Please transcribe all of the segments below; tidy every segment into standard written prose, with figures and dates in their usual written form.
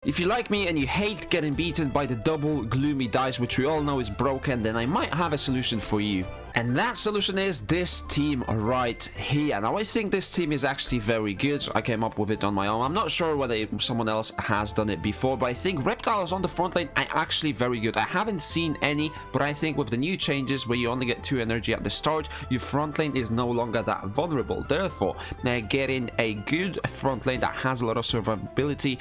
If you like me and you hate getting beaten by the double Gloomy dice, which we all know is broken, then I might have a solution for you. And that solution is this team right here. Now, I think this team is actually very good. I came up with it on my own. I'm not sure whether someone else has done it before, but I think reptiles on the front lane are actually very good. I haven't seen any, but I think with the new changes where you only get 2 energy at the start, your front lane is no longer that vulnerable. Therefore, getting a good front lane that has a lot of survivability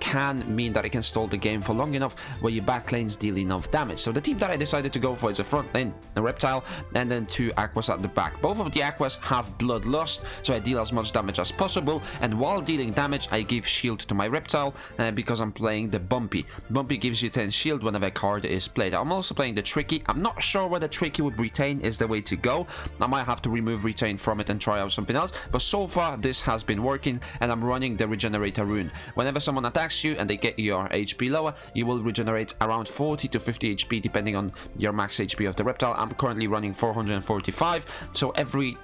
can mean that it can stall the game for long enough where your back lanes deal enough damage. So the team that I decided to go for is a front lane, a reptile, and then 2 aquas at the back. Both of the aquas have bloodlust, so I deal as much damage as possible, and while dealing damage I give shield to my reptile because I'm playing the bumpy. Bumpy gives you 10 shield whenever a card is played. I'm also playing the tricky. I'm not sure whether tricky with retain is the way to go. I might have to remove retain from it and try out something else, but so far this has been working, and I'm running the regenerator rune. Whenever someone attacks you and they get your HP lower, you will regenerate around 40 to 50 HP depending on your max HP of the reptile. I'm currently running 445, so every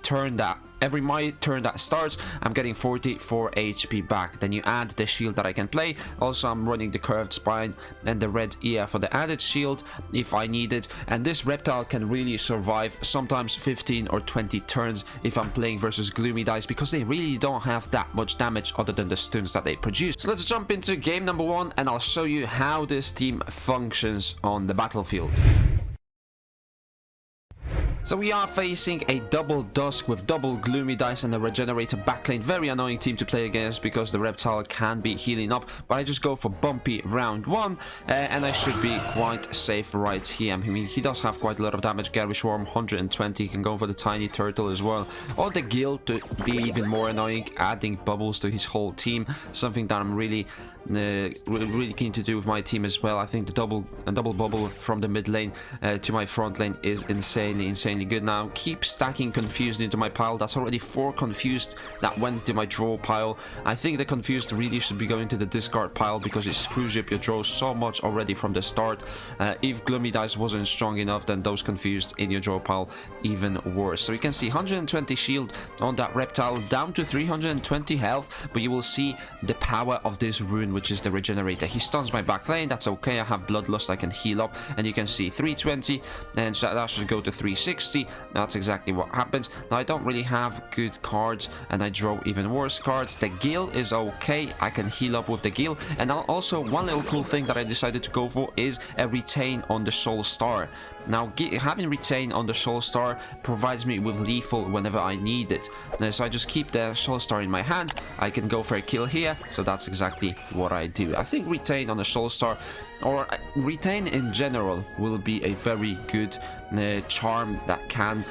my turn that starts, I'm getting 44 HP back. Then you add the shield that I can play. Also, I'm running the curved spine and the red ear for the added shield if I need it. And this reptile can really survive sometimes 15 or 20 turns if I'm playing versus Gloomy dice, because they really don't have that much damage other than the stuns that they produce. So let's jump into game number 1, and I'll show you how this team functions on the battlefield. So we are facing a double Dusk with double Gloomy dice and a regenerator backlane. Very annoying team to play against because the reptile can be healing up, but I just go for bumpy round 1 and I should be quite safe right here. I mean, he does have quite a lot of damage. Garish Worm 120, you can go for the tiny turtle as well, or the guild to be even more annoying, adding bubbles to his whole team, something that I'm really keen to do with my team as well. I think the double bubble from the mid lane to my front lane is insanely good. Now keep stacking confused into my pile. That's already 4 confused that went to my draw pile. I think the confused really should be going to the discard pile because it screws up your draw so much already from the start. If Gloomy dice wasn't strong enough, then those confused in your draw pile even worse. So you can see 120 shield on that reptile, down to 320 health, but you will see the power of this rune, which is the regenerator. He stuns my back lane. That's okay. I have bloodlust. I can heal up, and you can see 320, and so that should go to 360. That's exactly what happens. Now I don't really have good cards, and I draw even worse cards. The Gil is okay. I can heal up with the Gil, and also one little cool thing that I decided to go for is a retain on the Soul Star. Now having retain on the Soul Star provides me with lethal whenever I need it. So I just keep the Soul Star in my hand. I can go for a kill here, so that's exactly what I do. I think retain on the Soul Star, or retain in general, will be a very good charm that can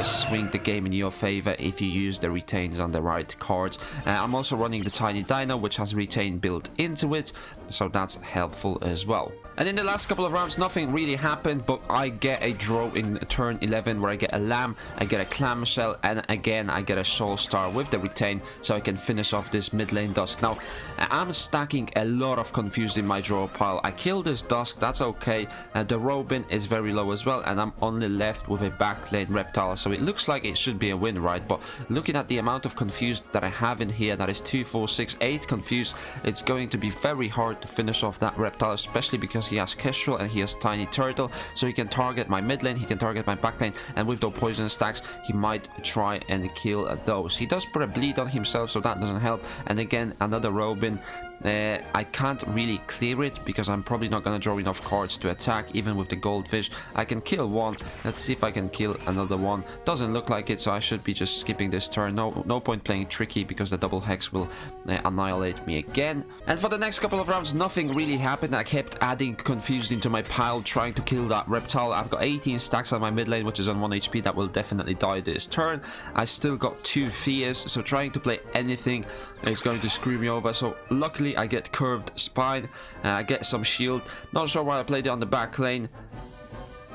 swing the game in your favor if you use the retains on the right cards. I'm also running the tiny dino, which has retain built into it, so that's helpful as well. And in the last couple of rounds, nothing really happened, but I get a draw in turn 11 where I get a lamb, I get a clamshell, and again I get a soul star with the retain, so I can finish off this mid lane Dusk. Now I'm stacking a lot of confused in my draw pile. I kill this Dusk, that's okay. The Robin is very low as well, and I'm only left with a back lane reptile, so it looks like it should be a win, right? But looking at the amount of confused that I have in here, that is 2, 4, 6, 8 confused, it's going to be very hard to finish off that reptile, especially because he has Kestrel and he has Tiny Turtle, so he can target my mid lane, he can target my back lane, and with those poison stacks he might try and kill those. He does put a bleed on himself, so that doesn't help, and again another Robin. I can't really clear it because I'm probably not going to draw enough cards to attack even with the goldfish. I can kill one. Let's see if I can kill another one. Doesn't look like it, so I should be just skipping this turn. No point playing tricky because the double hex will annihilate me again. And for the next couple of rounds, nothing really happened. I kept adding confused into my pile, trying to kill that reptile. I've got 18 stacks on my mid lane, which is on 1 HP. That will definitely die this turn. I still got 2 fears, so trying to play anything is going to screw me over. So luckily I get curved spine, I get some shield. Not sure why I played it on the back lane.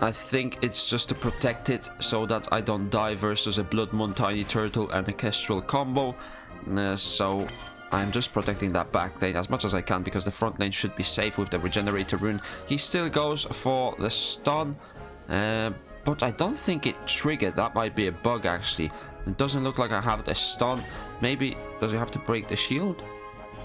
I think it's just to protect it so that I don't die versus a Blood Moon Tiny Turtle and a Kestrel combo. So I'm just protecting that back lane as much as I can because the front lane should be safe with the regenerator rune. He still goes for the stun, but I don't think it triggered. That might be a bug actually. It doesn't look like I have the stun. Maybe does he have to break the shield?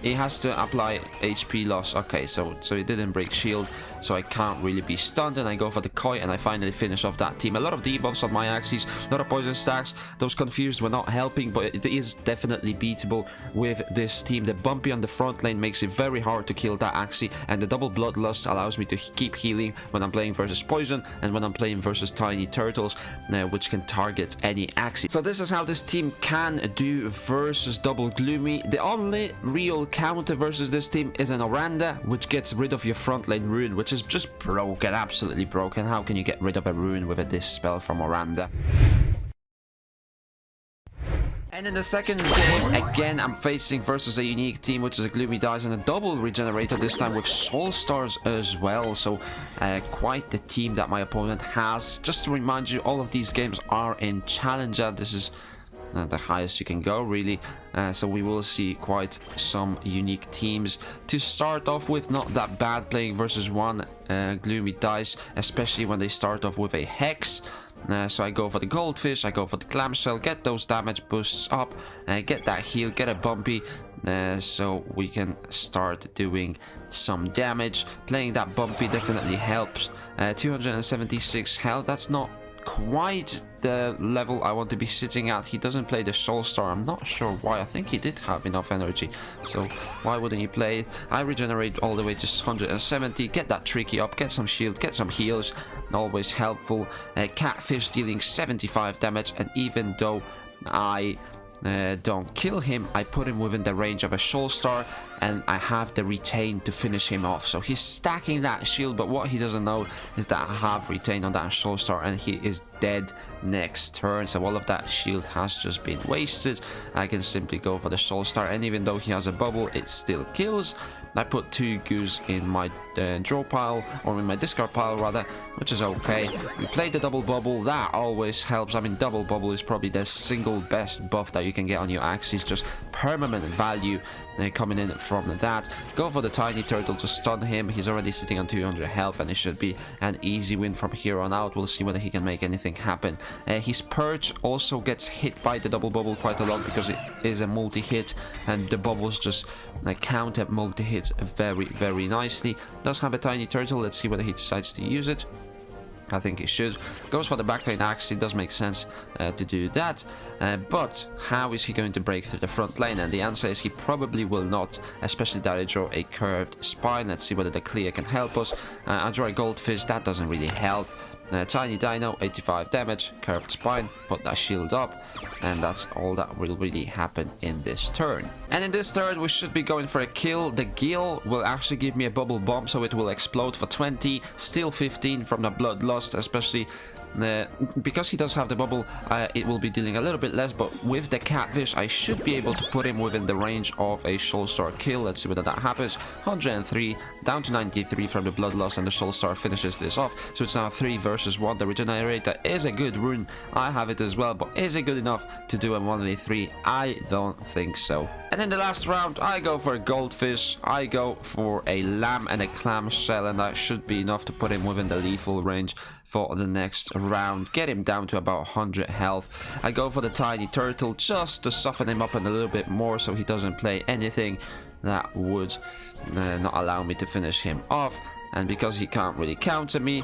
he has to apply HP loss. Okay, so he didn't break shield, so I can't really be stunned, and I go for the koi, and I finally finish off that team. A lot of debuffs on my Axies, a lot of poison stacks. Those confused were not helping, but it is definitely beatable with this team. The bumpy on the front lane makes it very hard to kill that Axie, and the double bloodlust allows me to keep healing when I'm playing versus poison and when I'm playing versus tiny turtles, which can target any Axie. So this is how this team can do versus double Gloomy. The only real counter versus this team is an Oranda, which gets rid of your front lane rune, which is just broken, absolutely broken. How can you get rid of a rune with a this spell from Oranda? And in the second game, again, I'm facing versus a unique team, which is a Gloomy Dice and a double regenerator, this time with Soul Stars as well. So quite the team that my opponent has. Just to remind you, all of these games are in Challenger. This is the highest you can go, really. So we will see quite some unique teams to start off with. Not that bad playing versus one Gloomy Dice, especially when they start off with a Hex. So I go for the goldfish, I go for the clamshell, get those damage boosts up, get that heal, get a bumpy, so we can start doing some damage. Playing that bumpy definitely helps. 276 health, that's not quite the level I want to be sitting at. He doesn't play the Soul Star. I'm not sure why. I think he did have enough energy, so why wouldn't he play it? I regenerate all the way to 170, get that tricky up, get some shield, get some heals, always helpful. Catfish dealing 75 damage, and even though I don't kill him, I put him within the range of a Soul Star, and I have the retain to finish him off. So he's stacking that shield, but what he doesn't know is that I have retain on that Soul Star, and he is dead next turn. So all of that shield has just been wasted. I can simply go for the Soul Star, and even though he has a bubble, it still kills. I put 2 Goose in my draw pile, or in my discard pile rather, which is okay. We play the double bubble, that always helps. I mean, double bubble is probably the single best buff that you can get on your Axies, just permanent value coming in from that. Go for the tiny turtle to stun him. He's already sitting on 200 health, and it should be an easy win from here on out. We'll see whether he can make anything happen. His perch also gets hit by the double bubble quite a lot, because it is a multi-hit, and the bubbles just counter multi-hits very, very nicely. Does have a tiny turtle. Let's see whether he decides to use it. I think he should. Goes for the backlane axe. It does make sense to do that. But how is he going to break through the front lane? And the answer is he probably will not, especially that I draw a curved spine. Let's see whether the clear can help us. I draw a goldfish. That doesn't really help. Tiny Dino, 85 damage, curved spine, put that shield up, and that's all that will really happen in this turn. And in this turn, we should be going for a kill. The Gill will actually give me a bubble bomb, so it will explode for 20, still 15 from the bloodlust, especially because he does have the bubble. It will be dealing a little bit less, but with the catfish, I should be able to put him within the range of a Soul Star kill. Let's see whether that happens. 103, down to 93 from the bloodlust, and the Soul Star finishes this off. So it's now 3 versus 1. The regenerator is a good rune. I have it as well, but is it good enough to do a 1v3? I don't think so. And in the last round, I go for a goldfish, I go for a lamb and a clamshell, and that should be enough to put him within the lethal range for the next round. Get him down to about 100 health. I go for the tiny turtle just to soften him up a little bit more, so he doesn't play anything that would not allow me to finish him off. And because he can't really counter me,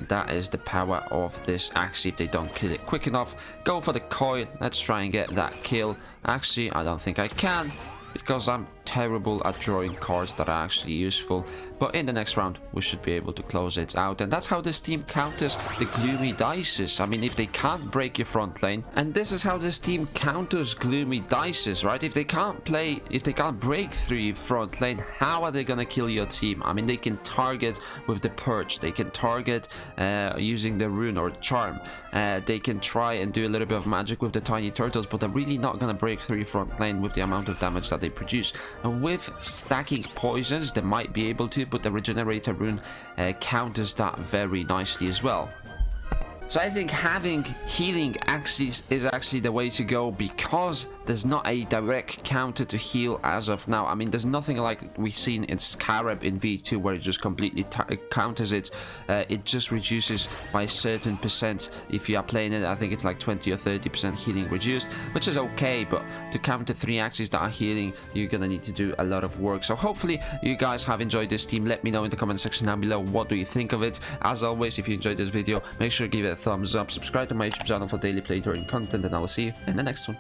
that is the power of this Axie if they don't kill it quick enough. Go for the coin. Let's try and get that kill. Actually, I don't think I can, because I'm terrible at drawing cards that are actually useful. But in the next round, we should be able to close it out. And that's how this team counters the Gloomy Dices. I mean, if they can't break your front lane, and this is how this team counters Gloomy Dices, right? If they can't break through your front lane, how are they gonna kill your team? I mean, they can target with the perch, they can target using the rune or charm, they can try and do a little bit of magic with the tiny turtles, but they're really not gonna break through your front lane with the amount of damage that they produce. And with stacking poisons, they might be able to, but the regenerator rune counters that very nicely as well. So I think having healing Axies is actually the way to go, because there's not a direct counter to heal as of now. I mean, there's nothing like we've seen in Scarab in V2 where it just completely counters it. It just reduces by a certain percent if you are playing it. I think it's like 20 or 30% healing reduced, which is okay, but to counter 3 Axies that are healing, you're gonna need to do a lot of work. So hopefully you guys have enjoyed this team. Let me know in the comment section down below, what do you think of it? As always, if you enjoyed this video, make sure to give it a thumbs up, subscribe to my YouTube channel for daily playthrough content, and I will see you in the next one.